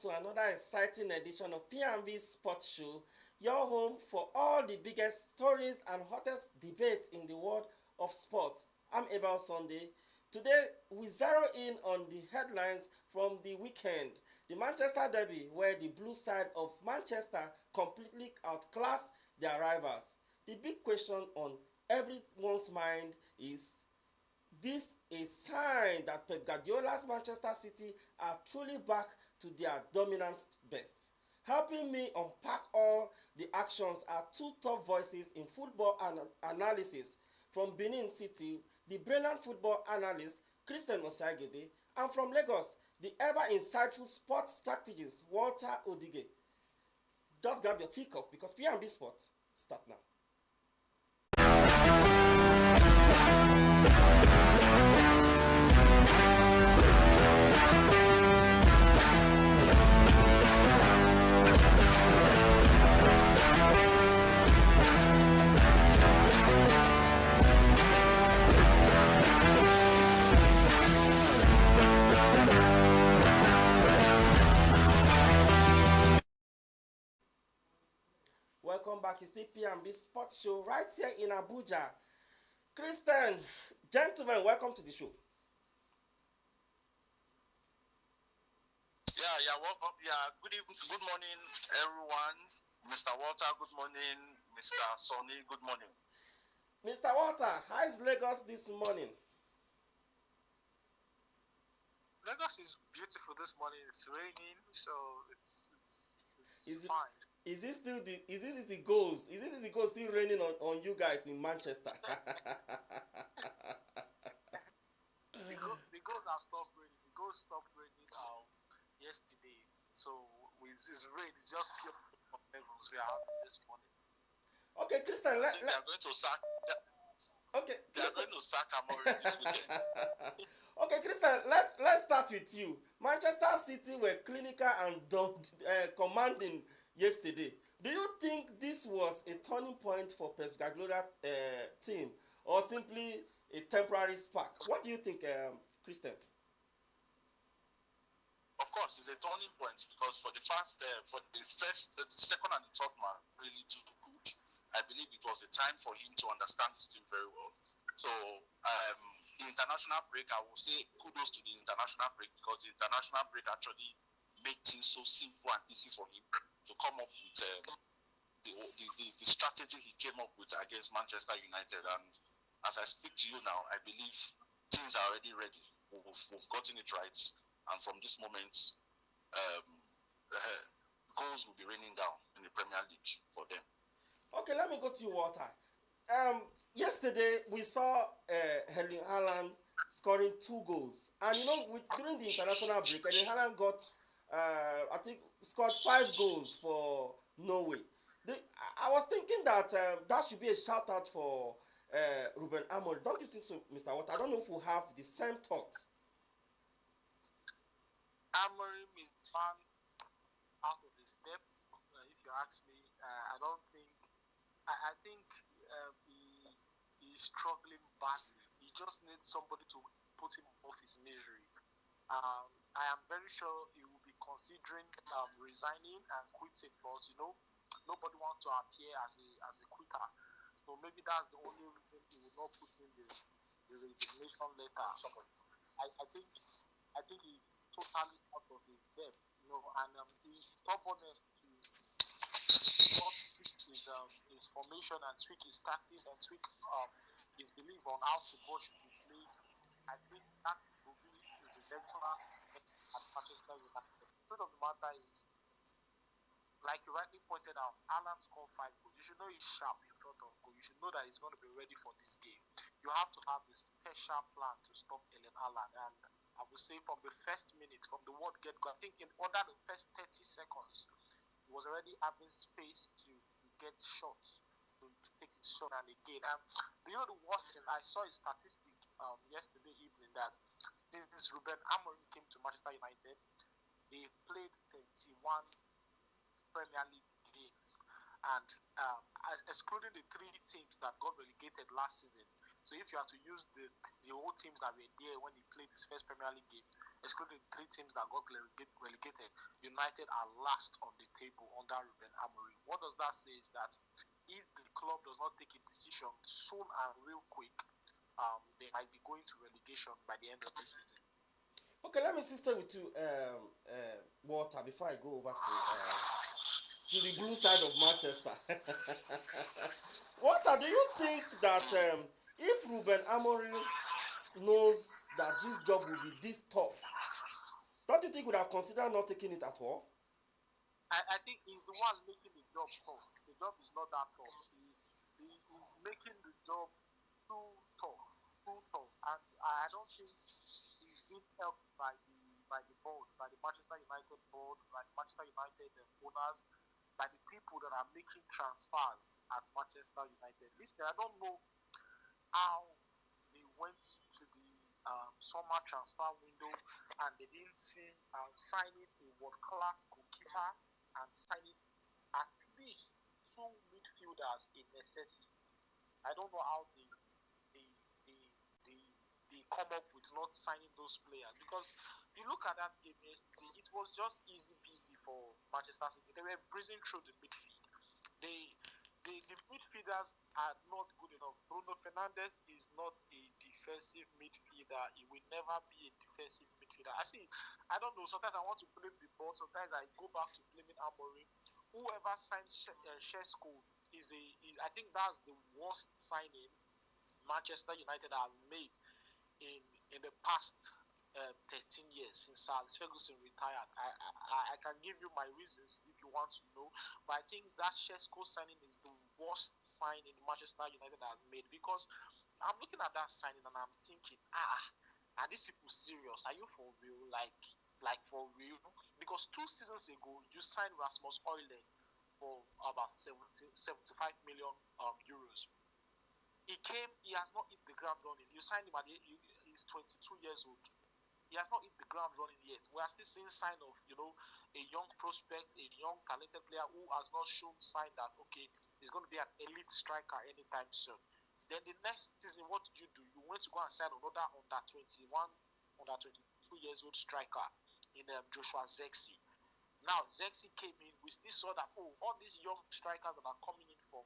to another exciting edition of P&B Sports Show, your home for all the biggest stories and hottest debates in the world of sport. I'm Abel Sunday. Today, we zero in on the headlines from the weekend. The Manchester Derby, where the blue side of Manchester completely outclassed their rivals. The big question on everyone's mind is this a sign that Pep Guardiola's Manchester City are truly back to their dominant best? Helping me unpack all the actions are two top voices in football analysis. From Benin City, the brilliant football analyst Christian Osagede, and from Lagos, the ever insightful sports strategist Walter Odige. Just grab your teacup because P&B Sports start now. Welcome back. It's the P&B Sports Show right here in Abuja. Christian, gentlemen, welcome to the show. Welcome. Good morning, everyone. Mr. Walter, good morning. Mr. Sonny, good morning. Mr. Walter, how is Lagos this morning? Lagos is beautiful this morning. It's raining, so it's fine. Is it still the goals? Is it the goals still raining on you guys in Manchester? The goals have stopped raining. The goals stopped raining yesterday. So it's rain. It's just pure levels we are having this morning. Okay, Christian. They are going to sack. Okay, they are going to sack Amorim this weekend. Okay, Christian. Let's start with you. Manchester City were clinical and commanding yesterday. Do you think this was a turning point for Pep Guardiola's team, or simply a temporary spark? What do you think, Christian? Of course, it's a turning point because for the second and the third man really too good. I believe it was a time for him to understand his team very well. So the international break, I will say kudos to the international break because the international break actually made things so simple and easy for him to come up with the strategy he came up with against Manchester United. And as I speak to you now, I believe things are already ready. We've gotten it right. And from this moment, goals will be raining down in the Premier League for them. Okay, let me go to you, Walter. Yesterday, we saw Erling Haaland scoring 2 goals. And during the international break, Erling Haaland got, I think, scored 5 goals for Norway. I was thinking that that should be a shout out for Ruben Amorim. Don't you think so, Mr. Walter? I don't know if we have the same thought. Amorim is man out of his depth. If you ask me, I don't think. I think he's struggling badly. He just needs somebody to put him off his misery. I am very sure he will be considering resigning and quitting because nobody wants to appear as a quitter. So maybe that's the only reason he will not put in the resignation letter. I think he's totally out of his depth, and his stubbornness to not tweak his formation and tweak his tactics and tweak his belief on how football should be played. I think that will be his eventual at Manchester United. The truth of the matter is, like you rightly pointed out, Haaland scored 5 goals. You should know he's sharp in front of goal. You should know that he's going to be ready for this game. You have to have a special plan to stop Erling Haaland. And I would say from the first minute, from the word get-go, I think under the first 30 seconds, he was already having space to get shots, to take his shot and again. And the worst thing, I saw a statistic yesterday evening that since Ruben Amorim came to Manchester United, they played 21 Premier League games. And excluding the 3 teams that got relegated last season, So if you are to use the whole teams that were there when he played his first Premier League game, excluding the three teams that got relegated, United are last on the table under Ruben Amorim. What does that say is that if the club does not take a decision soon and real quick, they might be going to relegation by the end of this season. Okay, let me stay with you, Walter, before I go over to the blue side of Manchester. Walter, do you think that if Ruben Amorim knows that this job will be this tough, don't you think he would have considered not taking it at all? I think he's the one making the job tough. The job is not that tough. He's making the job too tough, and I don't think he's been helped by the board, by the Manchester United board, by the Manchester United owners, by the people that are making transfers at Manchester United. Listen, I don't know how they went to the summer transfer window and they didn't see signing a world-class goalkeeper and signing at least two midfielders in necessity. I don't know how they come up with not signing those players, because you look at that game yesterday, it was just easy peasy for Manchester City. They were breezing through the midfield. The midfielders are not good enough. Bruno Fernandes is not a defensive midfielder. He will never be a defensive midfielder. I don't know. Sometimes I want to blame the ball. Sometimes I go back to blaming Amorim. Whoever signs Shesko I think that's the worst signing Manchester United has made in the past 13 years since Alex Ferguson retired. I can give you my reasons if you want to know, but I think that Shesko signing is the worst signing Manchester United has made, because I'm looking at that signing and I'm thinking, are these people serious? Are you for real? Like for real? Because 2 seasons ago, you signed Rasmus Højlund for about 75 million euros. He has not hit the ground running. You signed him he's 22 years old. He has not hit the ground running yet. We are still seeing sign of, a young prospect, a young talented player who has not shown sign that, okay, he's going to be an elite striker anytime soon. Then the next season, what did you do? You went to go and sign another under 22 years old striker in Joshua Zexi. Now, Zexi came in. We still saw that, all these young strikers that are coming in from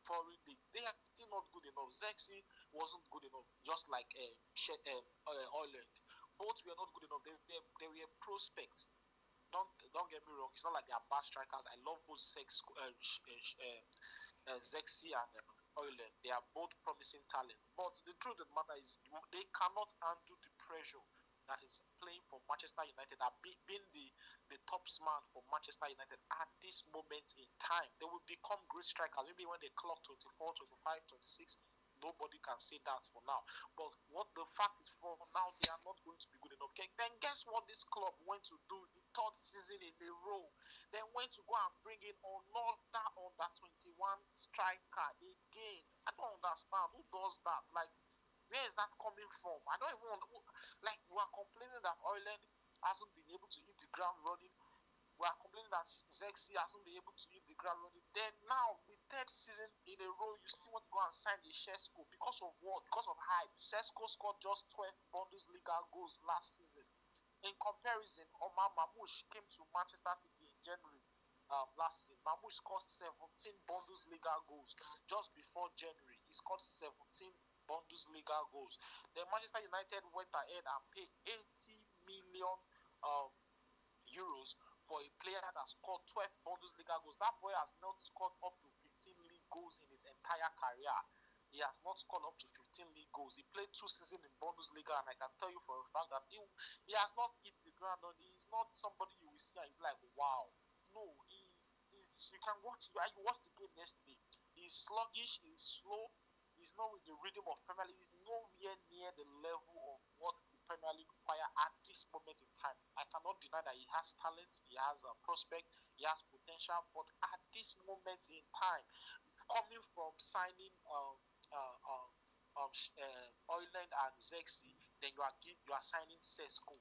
foreign league, they are still not good enough. Zexi wasn't good enough, just like Højlund. Both were not good enough. They were prospects. Don't get me wrong. It's not like they are bad strikers. I love both Zexi and Højlund. They are both promising talents. But the truth of the matter is, they cannot handle the pressure that is playing for Manchester United, that being the top man for Manchester United at this moment in time. They will become great strikers. Maybe when they clock 24, 25, 26, nobody can say that for now. But what the fact is, for now, they are not going to be good enough. Okay? Then guess what this club went to do the 3rd season in a row? They went to go and bring in another under 21 striker again. I don't understand. Who does that? Like, where is that coming from? I don't even we are complaining that Højlund hasn't been able to hit the ground running. We are complaining that Zexi hasn't been able to hit the ground running. Then now, the 3rd season in a row, you still want to go and sign the Shesko. Because of what? Because of hype. Shesko scored just 12 Bundesliga goals last season. In comparison, Omar Mamouche came to Manchester City in January last season. Mamouche scored 17 Bundesliga goals just before January. He scored 17 Bundesliga goals. Then Manchester United went ahead and paid 80 million euros for a player that scored 12 Bundesliga goals. That boy has not scored up to 15 league goals in his entire career. He has not scored up to 15 league goals. He played 2 seasons in Bundesliga, and I can tell you for a fact that he has not hit the ground. He's not somebody you will see and you'll be like, wow. No, you can watch. You watched the game yesterday. He's sluggish. He's slow. He's not with the rhythm of Premier League. He's nowhere near the level of what the Premier League require at this moment in time. I cannot deny that he has talent, he has a prospect, he has potential, but at this moment in time, coming from signing Højlund and Zexi, then you are signing Shesko.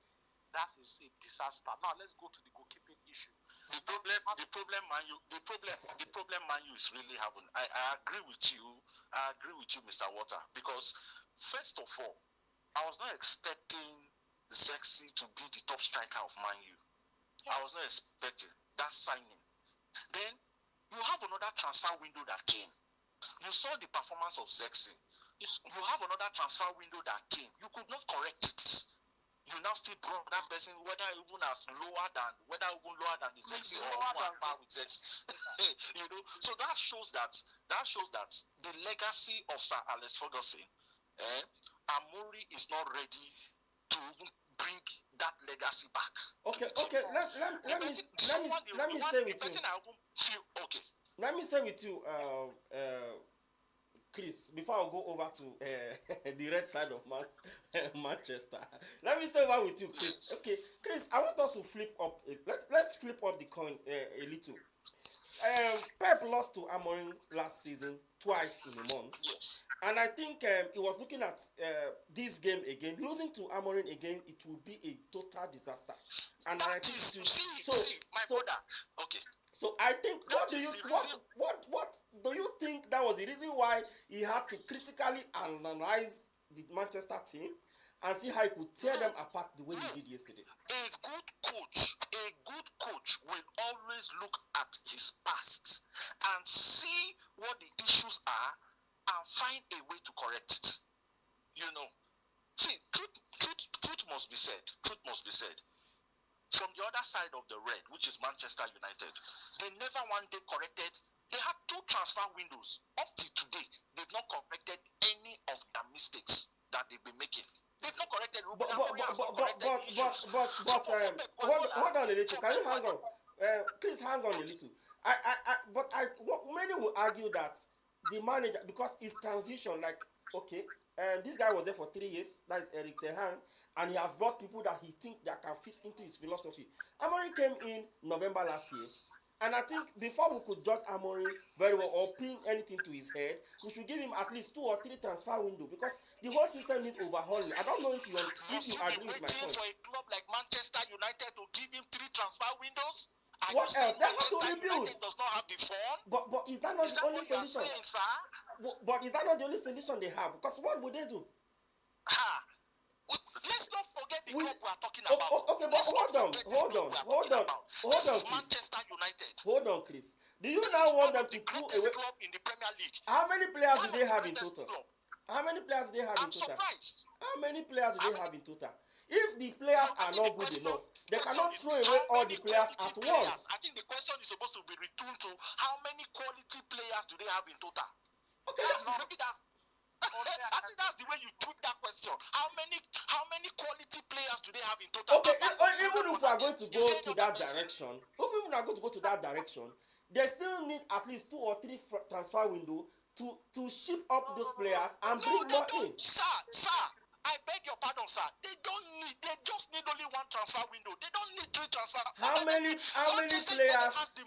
That is a disaster. Now let's go to the goalkeeping issue. the problem Man U is really having. I agree with you. I agree with you, Mr. Water, because first of all, I was not expecting Zexi to be the top striker of Man U. I was not expecting that signing. Then you have another transfer window that came. You saw the performance of Zexi. You have another transfer window that came. You could not correct it. You now still brought that person, whether even lower than the Zexi or on par with Zexi. You know, so that shows that the legacy of Sir Alex Ferguson, Amori is not ready to even bring that legacy back. Okay. Let me stay with you. Okay. Let me stay with you, Chris, before I go over to the red side of Manchester. Let me stay over with you, Chris. Okay, Chris, I want us to flip up. Let's flip up the coin a little. Pep lost to Amorim last season twice in a month. Yes. And I think he was looking at this game again. Losing to Amorim again, it will be a total disaster. And I think brother. Okay. So I think what do you think that was the reason why he had to critically analyze the Manchester team and see how he could tear them apart the way he did yesterday? A good coach will always look at his past and see what the issues are and find a way to correct it. You know, see, truth must be said. Truth must be said. From the other side of the red, which is Manchester United, they never one day corrected. They had 2 transfer windows. Up to today, they've not corrected any of their mistakes that they've been making. They've not corrected. Hold on a little. Can you hang on? Please hang on a little. Many will argue that the manager, because it's transition, like, okay, this guy was there for 3 years. That is Eric Ten Hag. And he has brought people that he thinks that can fit into his philosophy. Amorim came in November last year. And I think before we could judge Amorim very well or pin anything to his head, we should give him at least 2 or 3 transfer windows because the whole system needs overhauling. I don't know if you agree with my point. For a club like Manchester United to give him 3 transfer windows? What else? They have to rebuild. Does not have the fund. But is that not the only solution? But is that not the only solution they have? Because what would they do? Let's not forget the club we are talking about. Okay, but hold on. Manchester United. Hold on, Chris. Do you now want them to throw away? Club in the Premier League. How many players do they have in total? How many players do they have in total? I'm surprised. How many players do they have in total? If the players are not good enough, they cannot throw away all the players at once. I think the question is supposed to be returned to how many quality players do they have in total? Okay, I think that's the way you put that question. How many quality players do they have in total? Okay, even if we are going to go to that direction, they still need at least 2 or 3 transfer windows to ship up those players and bring more in. Sir, I beg your pardon, sir. They just need only 1 transfer window. They don't need 3 transfer. How many players? They have the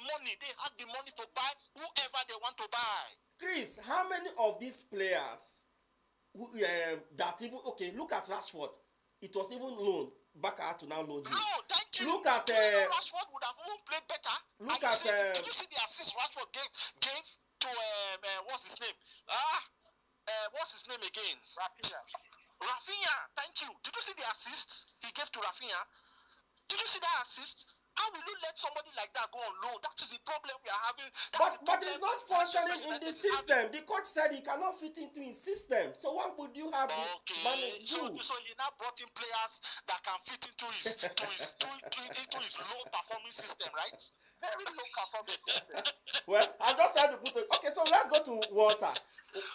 money to buy whoever they want to buy. Chris, how many of these players look at Rashford. It was even loaned back out to now loan him. No, thank you. Look at Rashford would have even played better. Did you see the assist Rashford gave to what's his name? What's his name again? Rafinha. Thank you. Did you see the assist he gave to Rafinha? Did you see that assist? How will you let somebody like that go on loan? That is the problem we are having. But it's not functioning in the system. The coach said he cannot fit into his system. So what would you have managed to do? So he now brought in players that can fit into his low performing system, right? Very low performing system. Well, I just had to put it. Okay, so let's go to Walter.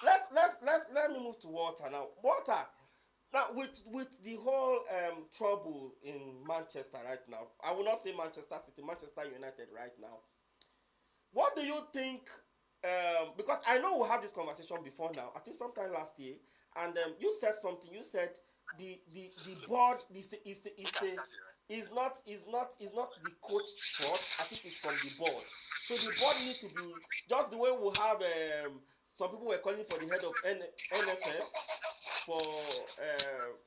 Let me move to Walter now. Walter. Now, with the whole trouble in Manchester right now, I will not say Manchester City, Manchester United right now. What do you think? Because I know we had this conversation before now. I think sometime last year, and you said something. You said the board is not the coach's fault. I think it's from the board. So the board needs to be just the way we have. Some people were calling for the head of NFF for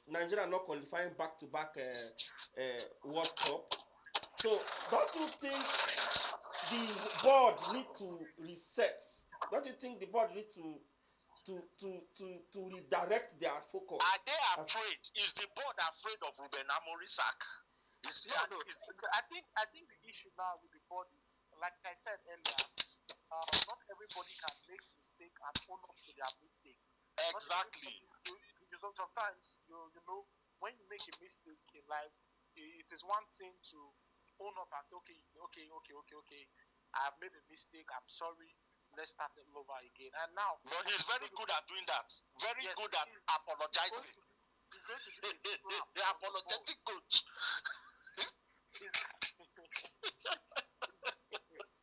Nigeria not qualifying back-to-back World Cup. So don't you think the board need to reset? Don't you think the board need to redirect their focus? Are they afraid? Is the board afraid of Ruben Amorim's sack? No. I think the issue now with the board is, like I said earlier, not everybody can make mistake and own up to their mistake. Exactly. Sometimes you know, when you make a mistake in life, it is one thing to own up and say, okay, I have made a mistake, I'm sorry, let's start it over again. And now, but he's very good at doing that. Very good at apologizing. He's going to do the apologetic coach.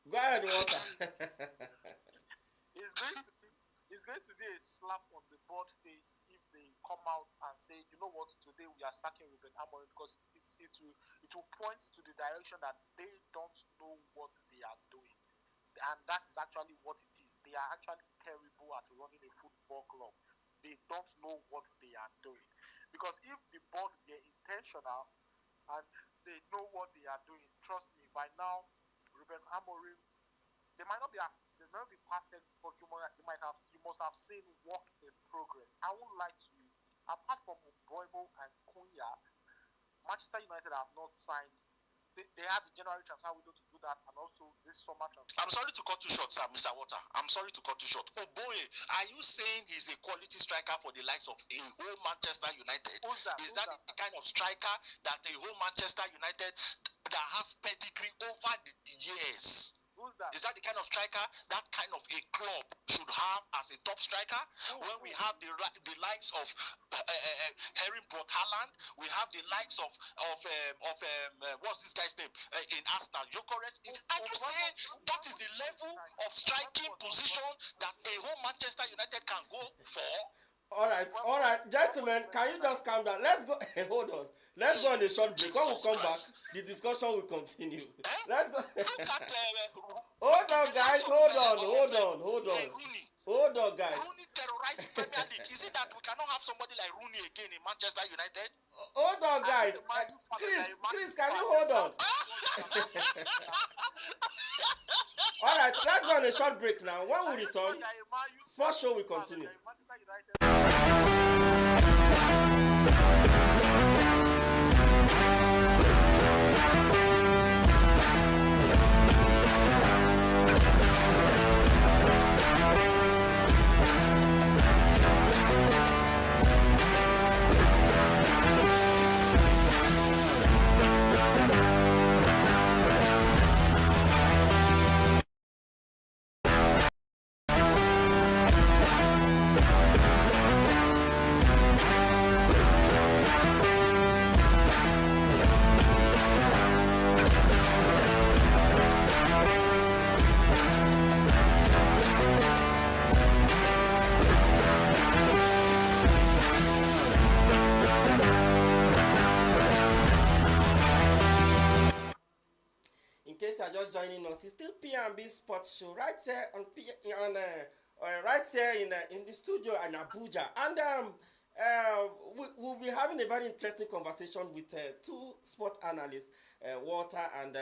Go ahead, Walter. It's going to be a slap on the board face if they come out and say, you know what, today we are sacking Ruben Amorim, because it will point to the direction that they don't know what they are doing. And that is actually what it is. They are actually terrible at running a football club. They don't know what they are doing. Because if the board were intentional and they know what they are doing, trust me, by now, Ruben Amorim, they might not be perfect, but you must have seen work in progress. I won't lie to you. Apart from Mboimo and Cunha, Manchester United have not signed. They have the January transfer window to do that, and also this summer transfer. I'm sorry to cut you short, sir, Mr. Water. I'm sorry to cut you short. Oh boy, are you saying he's a quality striker for the likes of a whole Manchester United? Is that the kind of striker that a whole Manchester United that has pedigree over the years? Who's that? Is that the kind of striker that kind of a club should have as a top striker? When we have the likes of Harry Brot Haaland, we have the likes of what's this guy's name in Arsenal, Gyökeres. Are you saying that is the level of striking position that a whole Manchester United can go for? All right, gentlemen, can you just calm down? Let's go. Hold on. Let's go on a short break. When we come back, the discussion will continue. Let's go. Hold on, guys. Hold on, guys. Rooney terrorized the Premier League. Is it that we cannot have somebody like Rooney again in Manchester United? Hold on, guys. Chris, can you hold on? All right, let's go on a short break now. When we return, sports show will continue. Are just joining us, it's still P&B Sports Show right here right here in the studio in Abuja, and we'll be having a very interesting conversation with two sport analysts, Walter and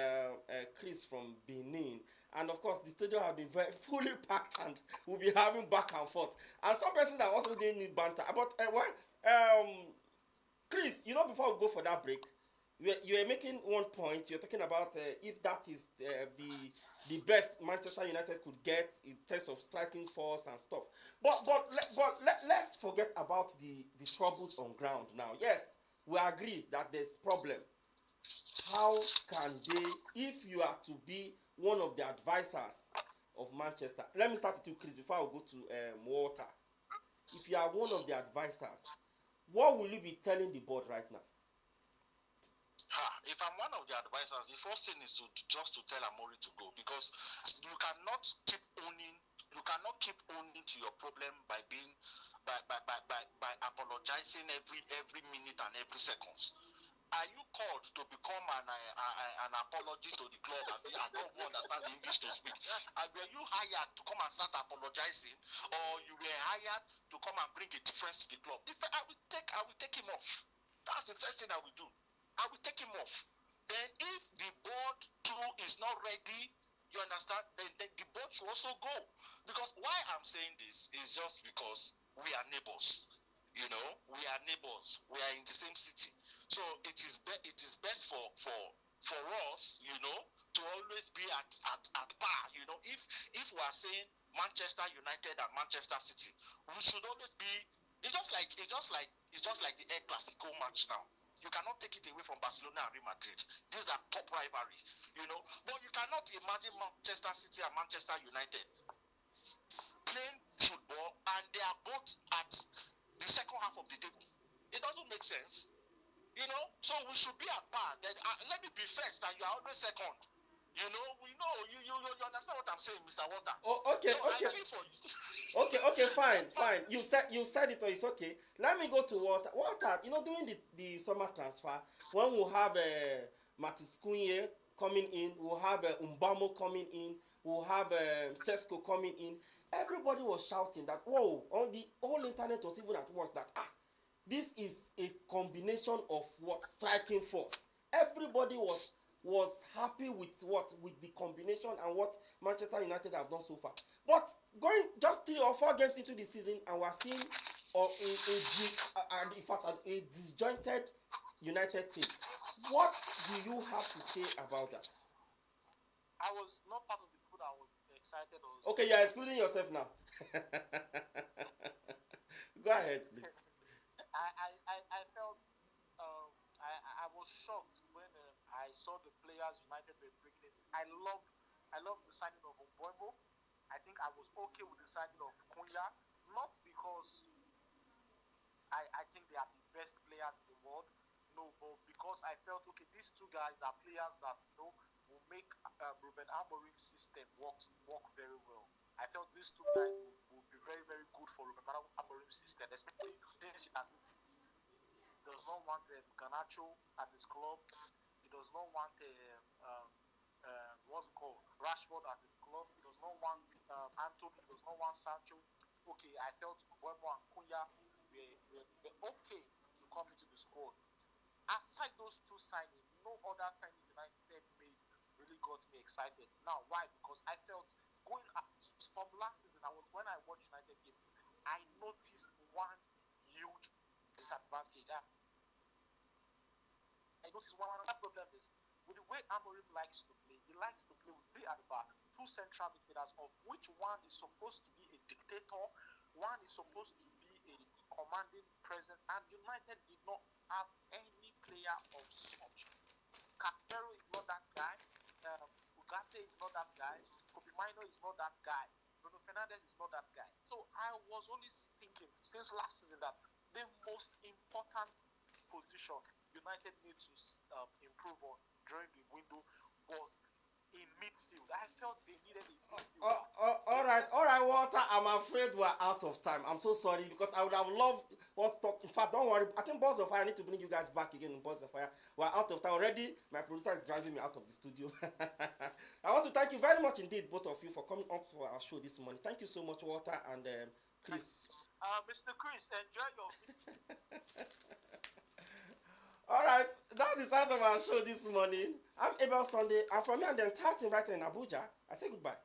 Chris from Benin. And of course, the studio have been very fully packed, and we'll be having back and forth. And some persons are also doing need banter. But Chris, before we go for that break, you are making one point. You're talking about if that is the best Manchester United could get in terms of striking force and stuff. But let's forget about the troubles on ground now. Yes, we agree that there's problem. How can they, if you are to be one of the advisors of Manchester? Let me start with you, Chris, before I go to Walter. If you are one of the advisors, what will you be telling the board right now? If I'm one of the advisors, the first thing is to tell Amorim to go, because you cannot keep owning to your problem by apologizing every minute and every second. Are you called to become an apology to the club? I don't understand the English to speak. Were you hired to come and start apologizing, or you were hired to come and bring a difference to the club? I will take him off. That's the first thing I will do. I will take him off. Then if the board too is not ready, you understand, then the board should also go. Because why I'm saying this is just because we are neighbors. You know, we are neighbors. We are in the same city. So it is best for us, you know, to always be at par. You know, if we are saying Manchester United and Manchester City, we should always be. It's just like the El Clasico match now. You cannot take it away from Barcelona and Real Madrid. These are top rivalry, you know. But you cannot imagine Manchester City and Manchester United playing football and they are both at the second half of the table. It doesn't make sense, you know. So we should be at par. Then let me be first, and you are always second. You know, we know you understand what I'm saying, Mr. Water. Oh, okay, so okay. I feel for you. Okay, fine. You said it, or it's okay. Let me go to Walter. Walter, you know, during the summer transfer, when we'll have Matis Kunye coming in, we'll have Umbamo coming in, we'll have Sesko coming in. Everybody was shouting that, whoa, on the whole internet was even at work that this is a combination of what striking force. Everybody was happy with the combination and what Manchester United have done so far. But going just 3 or 4 games into the season, and we're seeing in fact a disjointed United team. What do you have to say about that? I was not part of the people that was excited. Or Okay, you're excluding yourself now. Go ahead, please. I felt I was shocked when I saw the players United were bringing in. I love the signing of Mbeumo. I think I was okay with the signing of Kunya, not because I think they are the best players in the world, no, but because I felt okay, these two guys are players that will make Ruben Amorim's system work very well. I felt these two guys will be very, very good for Ruben Amorim's system, especially since he does not want Garnacho at his club. He does not want what's it called, Rashford at his club. He does not want Anthony. He does not want Sancho. Okay, I felt Mbeumo and Kunya were okay to come into the squad. Aside those two signings, no other signing United made really got me excited. Now, why? Because I felt going from last season, when I watched United game, I noticed one huge disadvantage. I noticed one problem is with the way Amorim likes to play. He likes to play with 3 at the back, 2 central midfielders, of which one is supposed to be a dictator, one is supposed to be a commanding presence, and United did not have any player of such. Capero is not that guy. Ugarte is not that guy. Kobe Mino is not that guy. Bruno Fernandes is not that guy. So I was only thinking since last season that the most important position United need to improve on during the window was in midfield. I felt they needed a midfield. All right, Walter. I'm afraid we're out of time. I'm so sorry because I would have loved what's talk. In fact, don't worry. I think Balls of Fire, I need to bring you guys back again in Balls of Fire. We're out of time already. My producer is driving me out of the studio. I want to thank you very much indeed, both of you, for coming up for our show this morning. Thank you so much, Walter and Chris. Mr. Chris, enjoy your victory. All right, that's the size of our show this morning. I'm Abel Sunday. I'm from here and the entire team right here in Abuja. I say goodbye.